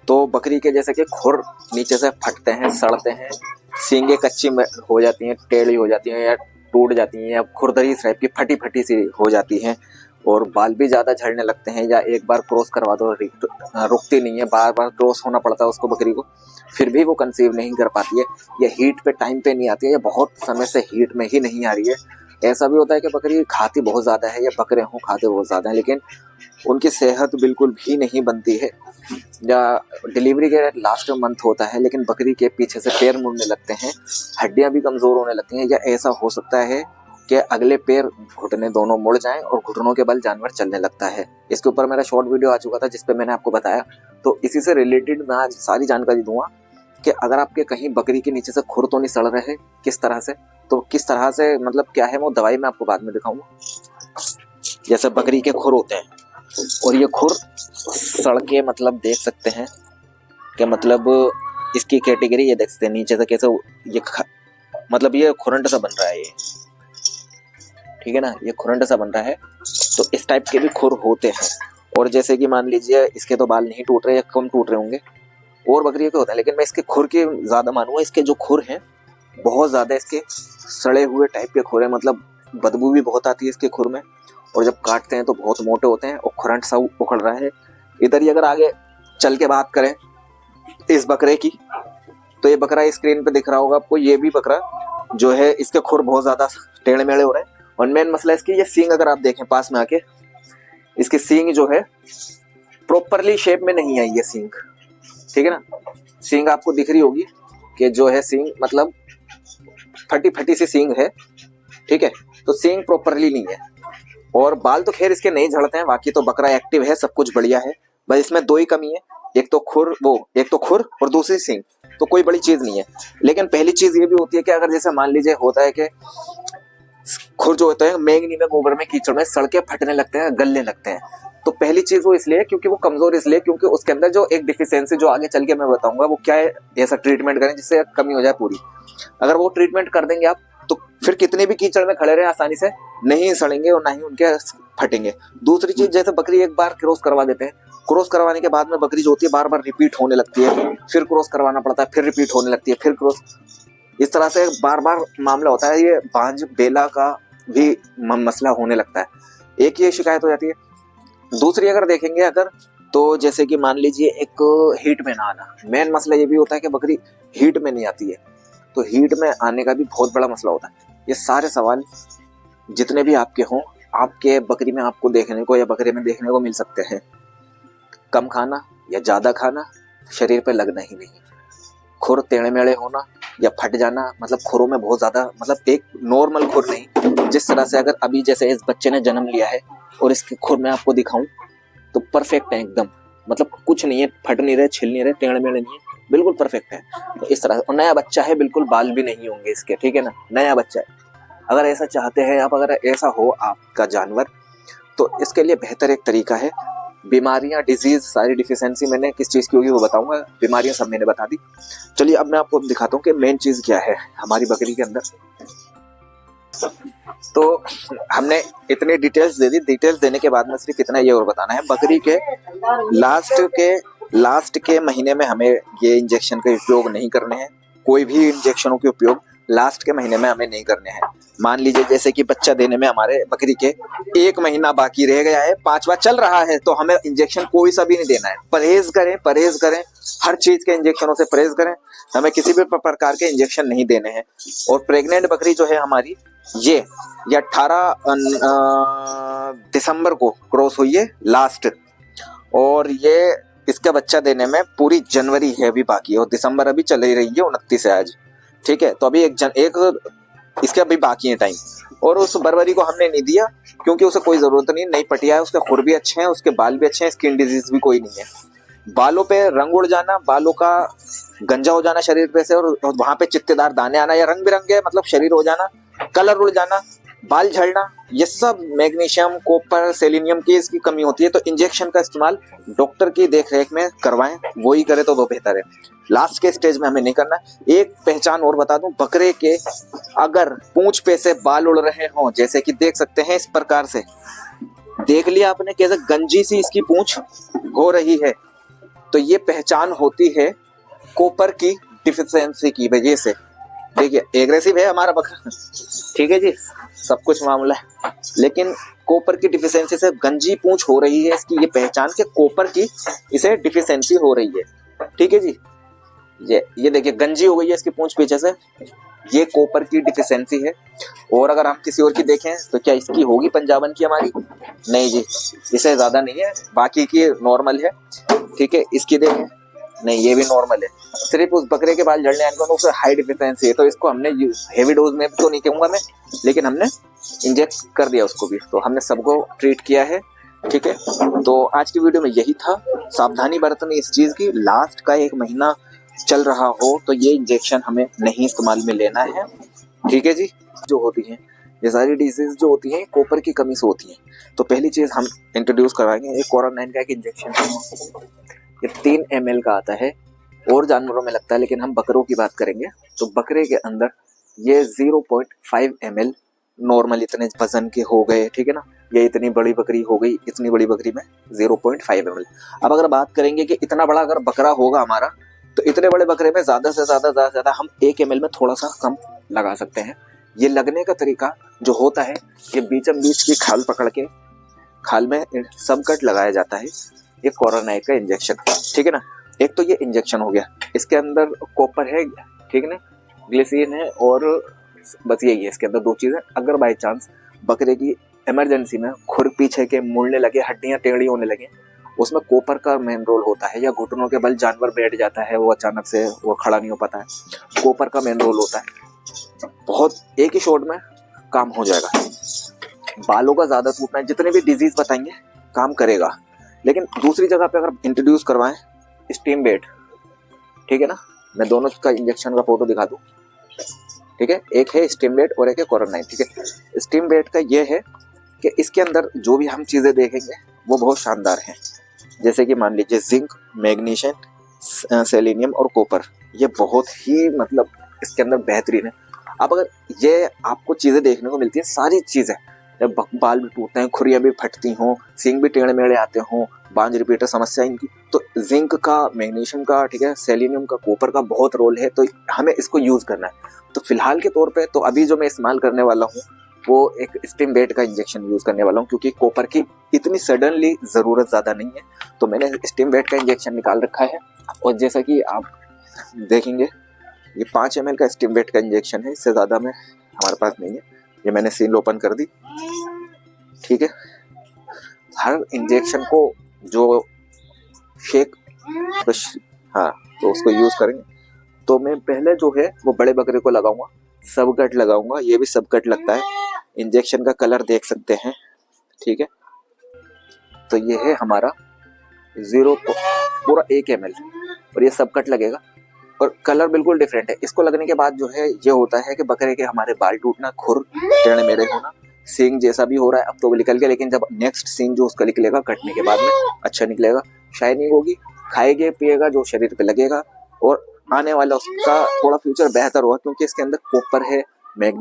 तो बकरी के जैसे कि खुर नीचे से फटते हैं, सड़ते हैं, सींगे कच्ची हो जाती हैं, टेढ़ी हो जाती हैं या टूट जाती हैं या खुरदरी टाइप की फटी फटी सी हो जाती हैं, और बाल भी ज़्यादा झड़ने लगते हैं, या एक बार क्रॉस करवा दो रुकती नहीं है, बार बार क्रॉस होना पड़ता है उसको बकरी को, फिर भी वो कंसीव नहीं कर पाती है, या हीट पे टाइम पे नहीं आती है, या बहुत समय से हीट में ही नहीं आ रही है। ऐसा भी होता है कि बकरी खाती बहुत ज़्यादा है या बकरे हों खाते बहुत ज़्यादा है, लेकिन उनकी सेहत बिल्कुल भी नहीं बनती है, या डिलीवरी के लास्ट मंथ होता है लेकिन बकरी के पीछे से पैर मुड़ने लगते हैं, हड्डियां भी कमज़ोर होने लगती हैं, या ऐसा हो सकता है कि अगले पैर घुटने दोनों मुड़ जाएं और घुटनों के बल जानवर चलने लगता है। इसके ऊपर मेरा शॉर्ट वीडियो आ चुका था जिसपे मैंने आपको बताया। तो इसी से रिलेटेड मैं आज सारी जानकारी दूंगा कि अगर आपके कहीं बकरी के नीचे से खुर तो नहीं सड़ रहे, किस तरह से, तो किस तरह से मतलब क्या है वो दवाई मैं आपको बाद में दिखाऊंगा। जैसे बकरी के खुर होते हैं और ये खुर सड़ के मतलब देख सकते हैं कि मतलब इसकी कैटेगरी ये देख सकते हैं नीचे से कैसे ये मतलब ये खुरंड सा बन रहा है, ये ठीक है ना, ये खुरंड सा बन रहा है। तो इस टाइप के भी खुर होते हैं। और जैसे कि मान लीजिए इसके तो बाल नहीं टूट रहे या कम टूट रहे होंगे, और बकरी के होते हैं, लेकिन मैं इसके खुर के ज्यादा मानूंगा। इसके जो खुर हैं बहुत ज्यादा इसके सड़े हुए टाइप के खुर हैं, मतलब बदबू भी बहुत आती है इसके खुर में, और जब काटते हैं तो बहुत मोटे होते हैं और खुरंट सा उखड़ रहा है। इधर ही अगर आगे चल के बात करें इस बकरे की, तो ये बकरा स्क्रीन पे दिख रहा होगा आपको, ये भी बकरा जो है इसके खुर बहुत ज्यादा टेढ़े मेढ़े हो रहे हैं। और मेन मसला इसकी ये सींग, अगर आप देखें पास में आके, इसकी सींग जो है प्रॉपरली शेप में नहीं आई है सींग, ठीक है ना। सींग आपको दिख रही होगी कि जो है सींग मतलब फटी फटी सी सींग है, ठीक है, तो सींग प्रॉपरली नहीं है। और बाल तो खैर इसके नहीं झड़ते हैं, बाकी तो बकरा एक्टिव है, सब कुछ बढ़िया है, बस इसमें दो ही कमी है, एक तो खुर और दूसरी सींग, तो कोई बड़ी चीज नहीं है। लेकिन पहली चीज ये भी होती है कि अगर जैसे मान लीजिए होता है कि खुर जो होते हैं मैंगनी में, गोबर में, कीचड़ में सड़ के फटने लगते हैं, गलने लगते हैं, तो पहली चीज वो इसलिए क्योंकि वो कमजोर, इसलिए क्योंकि उसके अंदर जो एक डिफिशियंसी जो आगे चल के मैं बताऊंगा वो क्या है, ऐसा ट्रीटमेंट करें जिससे कमी हो जाए पूरी। अगर वो ट्रीटमेंट कर देंगे आप तो फिर कितने भी कीचड़ में खड़े रहे आसानी से नहीं सड़ेंगे और ना ही उनके फटेंगे। दूसरी चीज, जैसे बकरी एक बार क्रॉस करवा देते हैं, क्रॉस करवाने के बाद में बकरी जो होती है बार बार रिपीट होने लगती है, फिर क्रॉस करवाना पड़ता है, फिर रिपीट होने लगती है, फिर क्रॉस, इस तरह से बार बार मामला होता है। ये बांझ बेला का भी मसला होने लगता है, एक ये शिकायत हो जाती है। दूसरी अगर देखेंगे अगर, तो जैसे कि मान लीजिए एक हीट में ना आना, मेन मसला ये भी होता है कि बकरी हीट में नहीं आती है, तो हीट में आने का भी बहुत बड़ा मसला होता है। ये सारे सवाल जितने भी आपके हों, आपके बकरी में आपको देखने को या बकरे में देखने को मिल सकते हैं। कम खाना या ज्यादा खाना, शरीर पे लगना ही नहीं, खुर टेढ़े मेढ़े होना या फट जाना, मतलब खुरों में बहुत ज्यादा, मतलब एक नॉर्मल खुर नहीं, जिस तरह से अगर अभी जैसे इस बच्चे ने जन्म लिया है और इसके खुर में आपको दिखाऊं तो परफेक्ट है एकदम, मतलब कुछ नहीं है, फट नहीं रहे, छिल नहीं रहे, टेढ़े मेढ़े नहीं है, बिल्कुल परफेक्ट है। तो इस तरह से नया बच्चा है, बिल्कुल बाल भी नहीं होंगे इसके, ठीक है ना, नया बच्चा है। अगर ऐसा चाहते हैं आप, अगर ऐसा हो आपका जानवर, तो इसके लिए बेहतर एक तरीका है, बीमारियां, डिजीज, सारी डिफिशियंसी मैंने किस चीज की होगी वो बताऊंगा, बीमारियां सब मैंने बता दी। चलिए अब मैं आपको दिखाता हूँ कि मेन चीज क्या है हमारी बकरी के अंदर। तो हमने इतनी डिटेल्स दे दी, डिटेल्स देने के बाद में सिर्फ इतना ये और बताना है, बकरी के लास्ट के महीने में हमें ये इंजेक्शन के उपयोग नहीं करने हैं, कोई भी इंजेक्शनों के उपयोग लास्ट के महीने में हमें नहीं करने हैं। मान लीजिए जैसे कि बच्चा देने में हमारे बकरी के 1 महीना बाकी रह गया है, 5वां चल रहा है, तो हमें इंजेक्शन कोई सा भी नहीं देना है। परहेज करें, हर चीज के इंजेक्शनों से परहेज करें, हमें किसी भी प्रकार के इंजेक्शन नहीं देने हैं। और प्रेग्नेंट बकरी जो है हमारी, ये 18 दिसंबर को क्रॉस हुई है लास्ट, और ये इसका बच्चा देने में पूरी जनवरी है अभी बाकी है, और दिसंबर अभी चल ही रही है, 29 है आज, ठीक है। तो अभी एक इसके अभी बाकी है टाइम, और उस बरबरी को हमने नहीं दिया क्योंकि उसे कोई जरूरत नहीं, नई पटिया है, उसके खुर भी अच्छे हैं, उसके बाल भी अच्छे हैं, स्किन डिजीज भी कोई नहीं है। बालों पे रंग उड़ जाना, बालों का गंजा हो जाना शरीर पे से, और वहां पे चित्तेदार दाने आना या रंग बिरंगे मतलब शरीर हो जाना, कलर उड़ जाना, बाल झड़ना, ये सब मैग्नीशियम, कॉपर, सेलेनियम की इसकी कमी होती है। तो इंजेक्शन का इस्तेमाल डॉक्टर की देखरेख में करवाएं, वो ही करे तो वो बेहतर है, लास्ट के स्टेज में हमें नहीं करना। एक पहचान और बता दूं, बकरे के अगर पूंछ पे से बाल उड़ रहे हों, जैसे कि देख सकते हैं इस प्रकार से, देख लिया आपने कैसे गंजी सी इसकी पूंछ हो रही है, तो ये पहचान होती है कॉपर की डिफिशियंसी की वजह से। देखिए एग्रेसिव है हमारा बकरा, ठीक है जी, सब कुछ मामला है, लेकिन कॉपर की डिफिशियंसी से गंजी पूंछ हो रही है इसकी, ये पहचान के कॉपर की इसे डिफिशियंसी हो रही है, ठीक है जी। ये देखिए गंजी हो गई है इसकी पूंछ पीछे से, ये कॉपर की डिफिशियंसी है। और अगर हम किसी और की देखें तो क्या इसकी होगी पंजाबन की हमारी? नहीं जी, इसे ज्यादा नहीं है, बाकी की नॉर्मल है, ठीक है। इसकी देखें, नहीं ये भी नॉर्मल है, सिर्फ उस बकरे के बाल जड़ने आने को हाई डिफिशियंसी है, तो इसको हमने हेवी डोज में तो नहीं कहूंगा मैं, लेकिन हमने इंजेक्ट कर दिया उसको भी, तो हमने सबको ट्रीट किया है, ठीक है। तो आज की वीडियो में यही था, सावधानी बरतनी इस चीज की, लास्ट का 1 महीना चल रहा हो तो ये इंजेक्शन हमें नहीं इस्तेमाल में लेना है, ठीक है जी। जो होती है ये सारी डिजीज जो होती है कॉपर की कमी से होती है, तो पहली चीज हम इंट्रोड्यूस करवाएंगे एक कोरोनाइन का एक इंजेक्शन है, ये 3 ml का आता है, और जानवरों में लगता है, लेकिन हम बकरों की बात करेंगे। तो बकरे के अंदर ये 0.5 ml नॉर्मल इतने वजन के हो गए, ठीक है ना, ये इतनी बड़ी बकरी हो गई, इतनी बड़ी बकरी में 0.5 ml। अब अगर बात करेंगे कि इतना बड़ा अगर बकरा होगा हमारा, तो इतने बड़े बकरे में ज्यादा से ज्यादा हम 1 ml में थोड़ा सा कम लगा सकते हैं। ये लगने का तरीका जो होता है, ये बीचम बीच की खाल पकड़ के खाल में सब कट लगाया जाता है, ये कोरोनाइन का इंजेक्शन, ठीक है ना। एक तो ये इंजेक्शन हो गया, इसके अंदर कॉपर है, ठीक है ना, ग्लिसरीन है, और बस यही है इसके अंदर 2 चीजें। अगर बाई चांस बकरे की इमरजेंसी में खुर पीछे के मुड़ने लगे, हड्डियां टेढ़ी होने लगे, उसमें कॉपर का मेन रोल होता है, या घुटनों के बल जानवर बैठ जाता है, वो अचानक से वो खड़ा नहीं हो पाता है, कॉपर का मेन रोल होता है, बहुत एक ही शॉट में काम हो जाएगा। बालों का ज्यादा टूटना है, जितने भी डिजीज बताएंगे काम करेगा। लेकिन दूसरी जगह पे अगर इंट्रोड्यूस करवाएं स्टीम बेड, ठीक है ना, मैं दोनों का इंजेक्शन का फोटो दिखा दूं, ठीक है, एक है स्टीम बेड और एक है कोरोनाइन, ठीक है। स्टीम बेड का ये है कि इसके अंदर जो भी हम चीजें देखेंगे वो बहुत शानदार हैं, जैसे कि मान लीजिए जिंक, मैग्नीशियम, सेलेनियम और कॉपर, ये बहुत ही मतलब इसके अंदर बेहतरीन है। अब अगर ये आपको चीजें देखने को मिलती है, सारी चीजें, जब बाल भी टूटते हैं, खुरियां भी फटती हों, सींग भी टेढ़े मेढ़े आते हों, बांझ रिपीटर समस्या इनकी, तो जिंक का, मैग्नीशियम का, ठीक है, सेलेनियम का, कॉपर का बहुत रोल है, तो हमें इसको यूज करना है। तो फिलहाल के तौर पे तो अभी जो मैं इस्तेमाल करने वाला हूँ वो एक स्टीम बेड का इंजेक्शन यूज करने वाला हूँ, क्योंकि कॉपर की इतनी सडनली जरूरत ज्यादा नहीं है, तो मैंने स्टीम बेड का इंजेक्शन निकाल रखा है। और जैसा कि आप देखेंगे ये 5 ml का स्टीम बेड का इंजेक्शन है, इससे ज्यादा में हमारे पास नहीं है, ये मैंने सील ओपन कर दी, ठीक है। हर इंजेक्शन को जो शेक, हाँ, तो उसको यूज करेंगे। तो मैं पहले जो है वो बड़े बकरे को लगाऊंगा, सब कट लगाऊंगा, ये भी सब कट लगता है, इंजेक्शन का कलर देख सकते हैं, ठीक है। तो ये है हमारा 0 पूरा 1 ml, और ये सब कट लगेगा, और कलर बिल्कुल डिफरेंट है। इसको लगने के बाद जो है ये होता है कि बकरे के हमारे बाल टूटना, खुर टेढ़े मेढ़े होना, सींग जैसा भी हो रहा है अब तो वो निकल गया, लेकिन जब नेक्स्ट सींग जो उसका निकलेगा कटने के बाद में अच्छा निकलेगा, शाइनिंग होगी, खाएगा पिएगा जो शरीर पे लगेगा, और आने वाला उसका थोड़ा फ्यूचर बेहतर होगा, क्योंकि इसके अंदर कॉपर है, मैग्नीशियम